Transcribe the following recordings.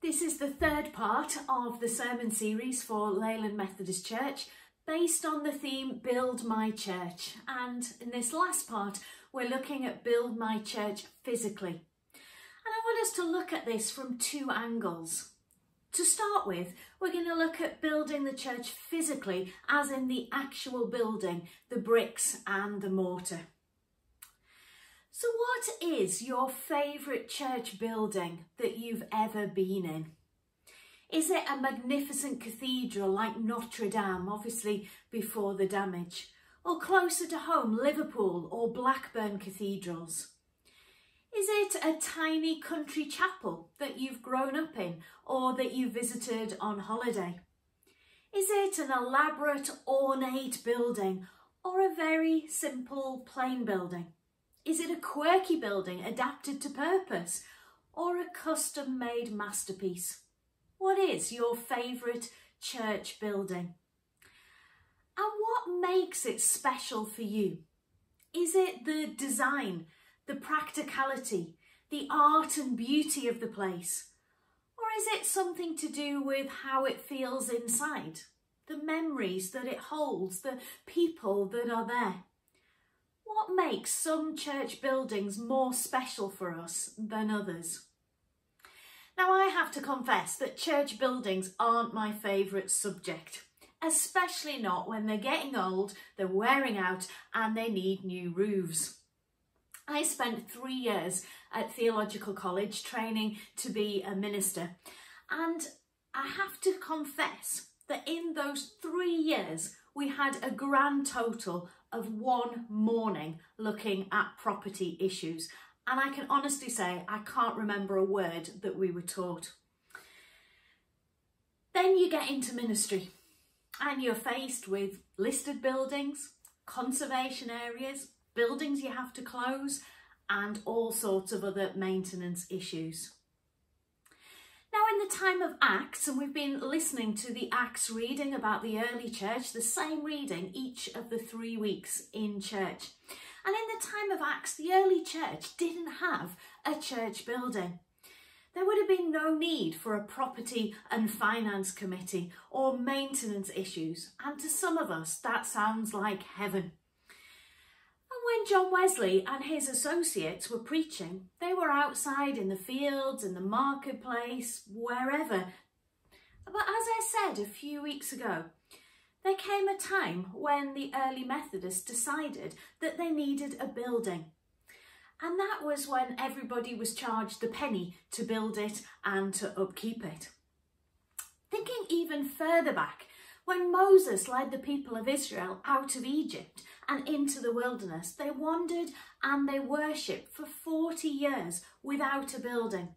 This is the third part of the sermon series for Leyland Methodist Church, based on the theme Build My Church. And in this last part, we're looking at Build My Church physically. And I want us to look at this from two angles. To start with, we're going to look at building the church physically, as in the actual building, the bricks and the mortar. So what is your favourite church building that you've ever been in? Is it a magnificent cathedral like Notre Dame, obviously before the damage? Or closer to home, Liverpool or Blackburn cathedrals? Is it a tiny country chapel that you've grown up in or that you visited on holiday? Is it an elaborate, ornate building or a very simple, plain building? Is it a quirky building adapted to purpose or a custom-made masterpiece? What is your favourite church building? And what makes it special for you? Is it the design, the practicality, the art and beauty of the place? Or is it something to do with how it feels inside, the memories that it holds, the people that are there? What makes some church buildings more special for us than others? Now, I have to confess that church buildings aren't my favourite subject, especially not when they're getting old, they're wearing out and they need new roofs. I spent 3 years at theological college training to be a minister, and I have to confess that in those 3 years we had a grand total of 1 morning looking at property issues, and I can honestly say I can't remember a word that we were taught. Then you get into ministry and you're faced with listed buildings, conservation areas, buildings you have to close, and all sorts of other maintenance issues. Now, in the time of Acts, and we've been listening to the Acts reading about the early church, the same reading each of the 3 weeks in church. And in the time of Acts, the early church didn't have a church building. There would have been no need for a property and finance committee or maintenance issues. And to some of us, that sounds like heaven. When John Wesley and his associates were preaching, they were outside in the fields, in the marketplace, wherever. But as I said a few weeks ago, there came a time when the early Methodists decided that they needed a building. And that was when everybody was charged the penny to build it and to upkeep it. Thinking even further back, when Moses led the people of Israel out of Egypt and into the wilderness, they wandered and they worshipped for 40 years without a building.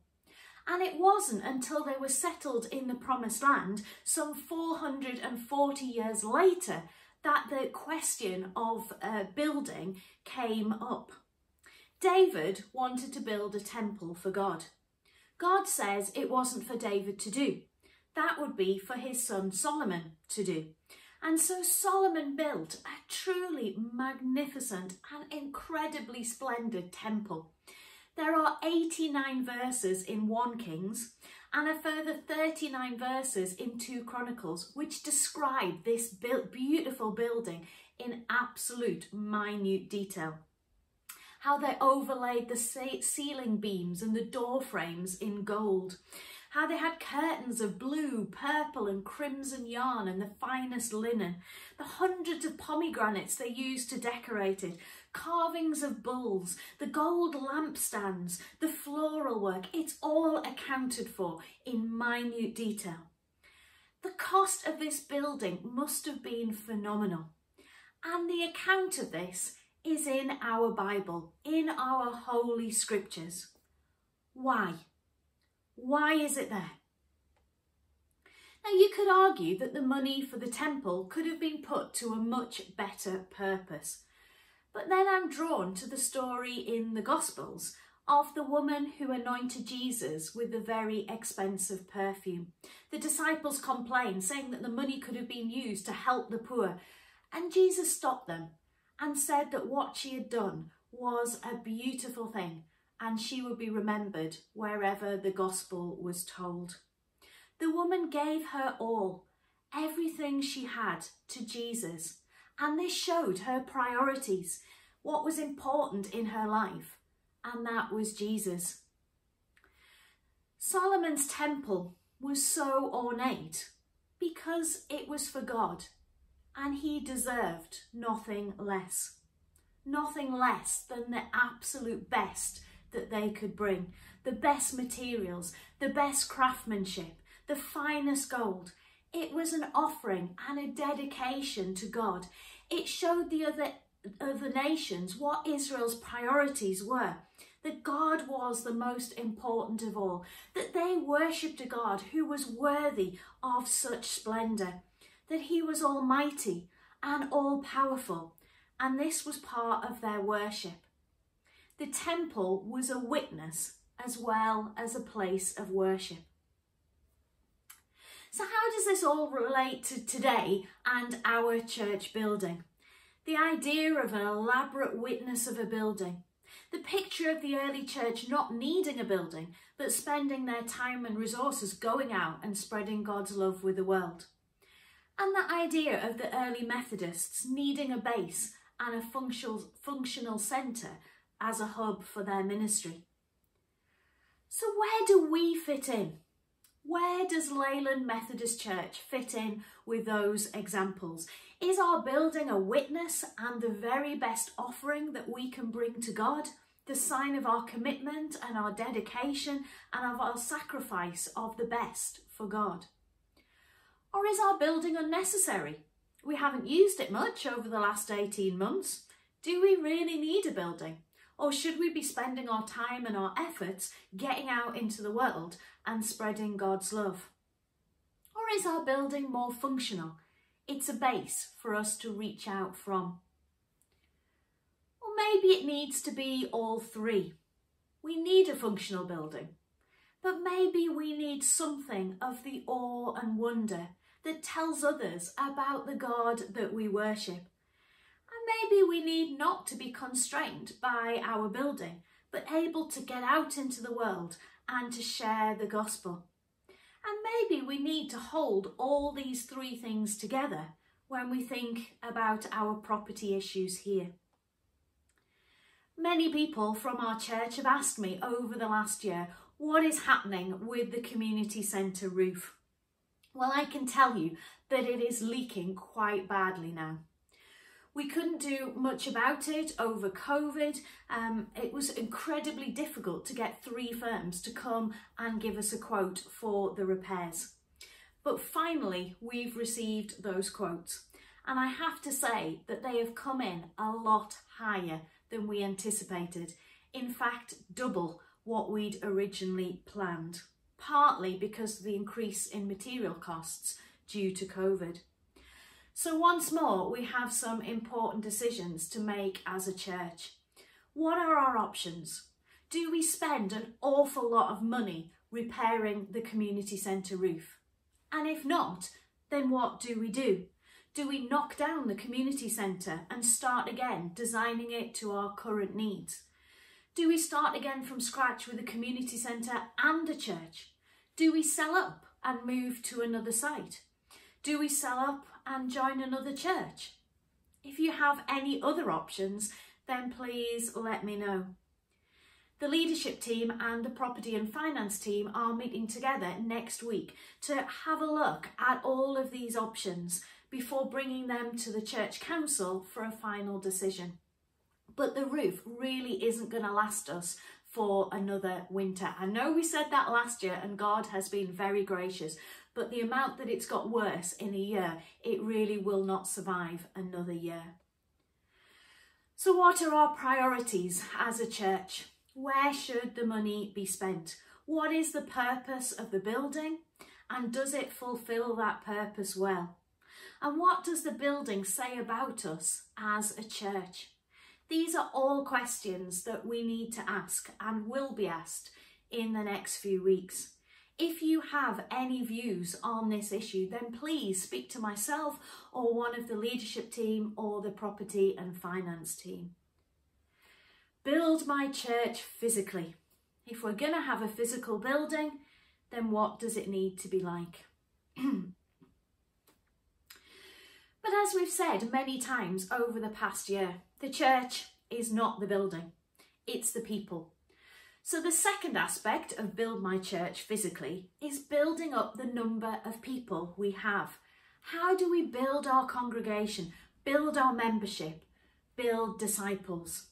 And it wasn't until they were settled in the Promised Land, some 440 years later, that the question of building came up. David wanted to build a temple for God. God says it wasn't for David to do. That would be for his son Solomon to do. And so Solomon built a truly magnificent and incredibly splendid temple. There are 89 verses in 1 Kings and a further 39 verses in 2 Chronicles, which describe this beautiful building in absolute minute detail. How they overlaid the ceiling beams and the door frames in gold. How they had curtains of blue, purple and crimson yarn and the finest linen, the hundreds of pomegranates they used to decorate it, carvings of bulls, the gold lampstands, the floral work, it's all accounted for in minute detail. The cost of this building must have been phenomenal, and the account of this is in our Bible, in our Holy Scriptures. Why? Why is it there? Now, you could argue that the money for the temple could have been put to a much better purpose. But then I'm drawn to the story in the Gospels of the woman who anointed Jesus with a very expensive perfume. The disciples complained, saying that the money could have been used to help the poor. And Jesus stopped them and said that what she had done was a beautiful thing, and she would be remembered wherever the gospel was told. The woman gave her all, everything she had, to Jesus. And this showed her priorities, what was important in her life, and that was Jesus. Solomon's temple was so ornate because it was for God, and he deserved nothing less. Nothing less than the absolute best that they could bring. The best materials, the best craftsmanship, the finest gold. It was an offering and a dedication to God. It showed the other nations what Israel's priorities were. That God was the most important of all. That they worshipped a God who was worthy of such splendour. That he was almighty and all-powerful. And this was part of their worship. The temple was a witness as well as a place of worship. So how does this all relate to today and our church building? The idea of an elaborate witness of a building. The picture of the early church not needing a building, but spending their time and resources going out and spreading God's love with the world. And the idea of the early Methodists needing a base and a functional centre as a hub for their ministry. So where do we fit in? Where does Leyland Methodist Church fit in with those examples? Is our building a witness and the very best offering that we can bring to God? The sign of our commitment and our dedication and of our sacrifice of the best for God? Or is our building unnecessary? We haven't used it much over the last 18 months. Do we really need a building? Or should we be spending our time and our efforts getting out into the world and spreading God's love? Or is our building more functional? It's a base for us to reach out from. Or maybe it needs to be all three. We need a functional building, but maybe we need something of the awe and wonder that tells others about the God that we worship. And maybe we need not to be constrained by our building, but able to get out into the world and to share the gospel. And maybe we need to hold all these three things together when we think about our property issues here. Many people from our church have asked me over the last year what is happening with the community centre roof. Well, I can tell you that it is leaking quite badly now. We couldn't do much about it over COVID. It was incredibly difficult to get 3 firms to come and give us a quote for the repairs. But finally, we've received those quotes. And I have to say that they have come in a lot higher than we anticipated. In fact, double what we'd originally planned. Partly because of the increase in material costs due to COVID. So once more, we have some important decisions to make as a church. What are our options? Do we spend an awful lot of money repairing the community centre roof? And if not, then what do we do? Do we knock down the community centre and start again designing it to our current needs? Do we start again from scratch with a community centre and a church? Do we sell up and move to another site? Do we sell up and join another church? If you have any other options, then please let me know. The leadership team and the property and finance team are meeting together next week to have a look at all of these options before bringing them to the church council for a final decision. But the roof really isn't going to last us for another winter. I know we said that last year and God has been very gracious, but the amount that it's got worse in a year, it really will not survive another year. So what are our priorities as a church? Where should the money be spent? What is the purpose of the building? And does it fulfill that purpose well? And what does the building say about us as a church? These are all questions that we need to ask and will be asked in the next few weeks. If you have any views on this issue, then please speak to myself or one of the leadership team or the property and finance team. Build my church physically. If we're going to have a physical building, then what does it need to be like? But as we've said many times over the past year, the church is not the building, it's the people. So the second aspect of Build My Church physically is building up the number of people we have. How do we build our congregation, build our membership, build disciples?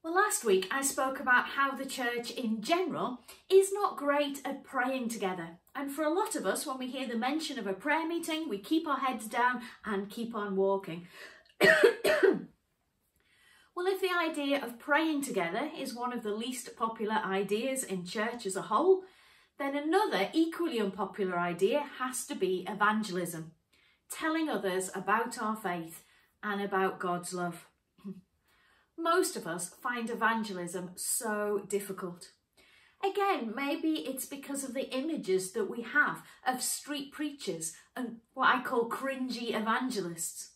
Well, last week I spoke about how the church in general is not great at praying together. And for a lot of us, when we hear the mention of a prayer meeting, we keep our heads down and keep on walking. Well, if the idea of praying together is one of the least popular ideas in church as a whole, then another equally unpopular idea has to be evangelism, telling others about our faith and about God's love. Most of us find evangelism so difficult. Again, maybe it's because of the images that we have of street preachers and what I call cringy evangelists.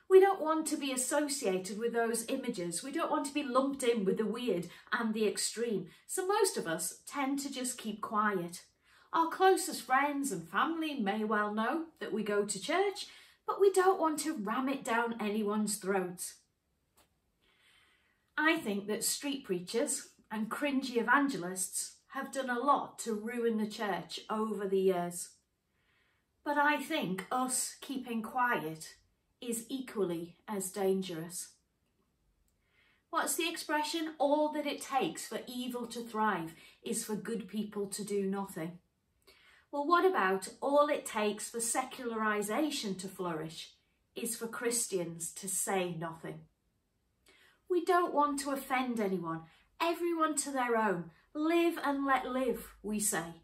We don't want to be associated with those images. We don't want to be lumped in with the weird and the extreme. So most of us tend to just keep quiet. Our closest friends and family may well know that we go to church, but we don't want to ram it down anyone's throats. I think that street preachers and cringy evangelists have done a lot to ruin the church over the years. But I think us keeping quiet is equally as dangerous. What's the expression? All that it takes for evil to thrive is for good people to do nothing. Well, what about all it takes for secularization to flourish is for Christians to say nothing? We don't want to offend anyone, everyone to their own. Live and let live, we say.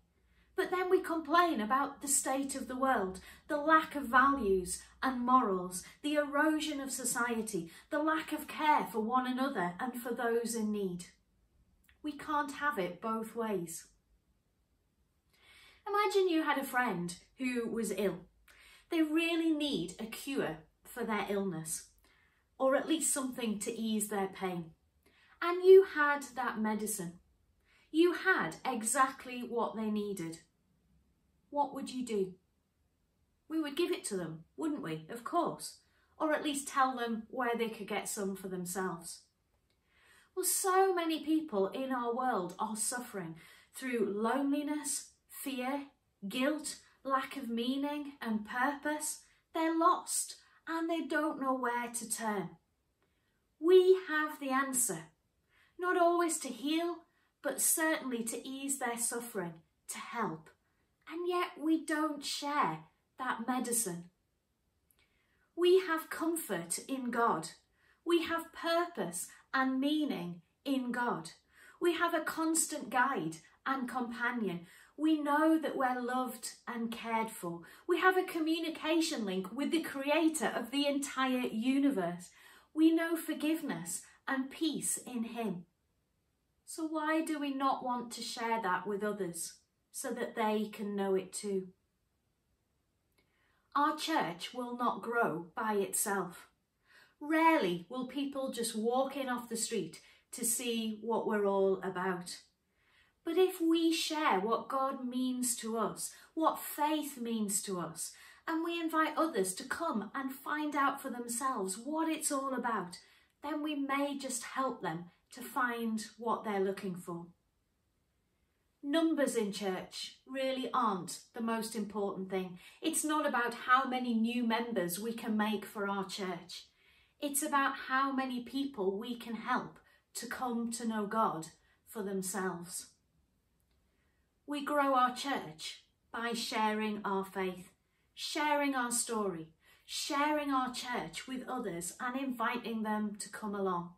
But then we complain about the state of the world, the lack of values and morals, the erosion of society, the lack of care for one another and for those in need. We can't have it both ways. Imagine you had a friend who was ill. They really need a cure for their illness, or at least something to ease their pain. And you had that medicine. You had exactly what they needed. What would you do? We would give it to them, wouldn't we? Of course. Or at least tell them where they could get some for themselves. Well, so many people in our world are suffering through loneliness, fear, guilt, lack of meaning and purpose. They're lost and they don't know where to turn. We have the answer, not always to heal, but certainly to ease their suffering, to help. And yet we don't share that medicine. We have comfort in God. We have purpose and meaning in God. We have a constant guide and companion. We know that we're loved and cared for. We have a communication link with the creator of the entire universe. We know forgiveness and peace in him. So why do we not want to share that with others so that they can know it too? Our church will not grow by itself. Rarely will people just walk in off the street to see what we're all about. But if we share what God means to us, what faith means to us, and we invite others to come and find out for themselves what it's all about, then we may just help them to find what they're looking for. Numbers in church really aren't the most important thing. It's not about how many new members we can make for our church. It's about how many people we can help to come to know God for themselves. We grow our church by sharing our faith, sharing our story, sharing our church with others and inviting them to come along.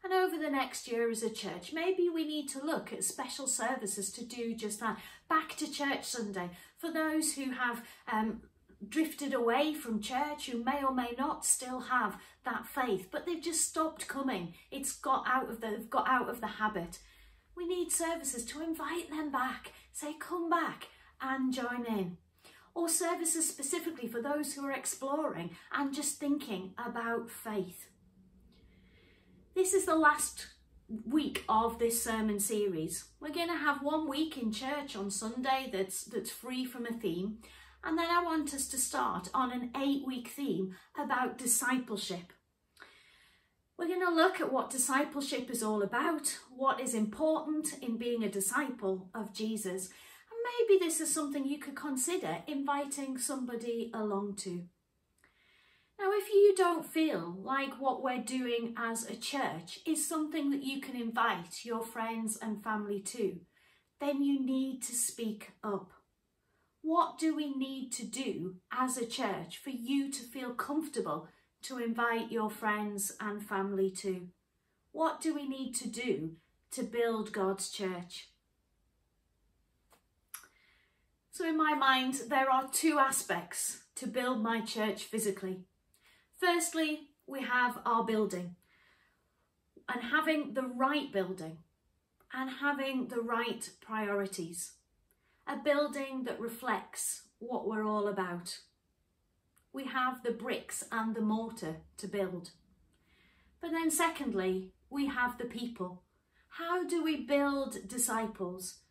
And over the next year as a church, maybe we need to look at special services to do just that. Back to church Sunday for those who have drifted away from church, who may or may not still have that faith, but they've just stopped coming. They've got out of the habit. We need services to invite them back, say come back and join in. Or services specifically for those who are exploring and just thinking about faith. This is the last week of this sermon series. We're going to have 1 week in church on Sunday that's free from a theme, and then I want us to start on an 8-week theme about discipleship. We're going to look at what discipleship is all about, what is important in being a disciple of Jesus, and maybe this is something you could consider inviting somebody along to. Now, if you don't feel like what we're doing as a church is something that you can invite your friends and family to, then you need to speak up. What do we need to do as a church for you to feel comfortable to invite your friends and family to? What do we need to do to build God's church? So in my mind, there are 2 aspects to build my church physically. Firstly, we have our building, and having the right building and having the right priorities. A building that reflects what we're all about. We have the bricks and the mortar to build. But then secondly, we have the people. How do we build disciples?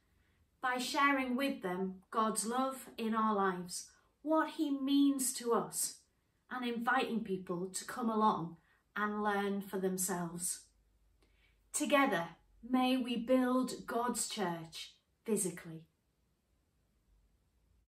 By sharing with them God's love in our lives, what he means to us, and inviting people to come along and learn for themselves. Together, may we build God's church physically.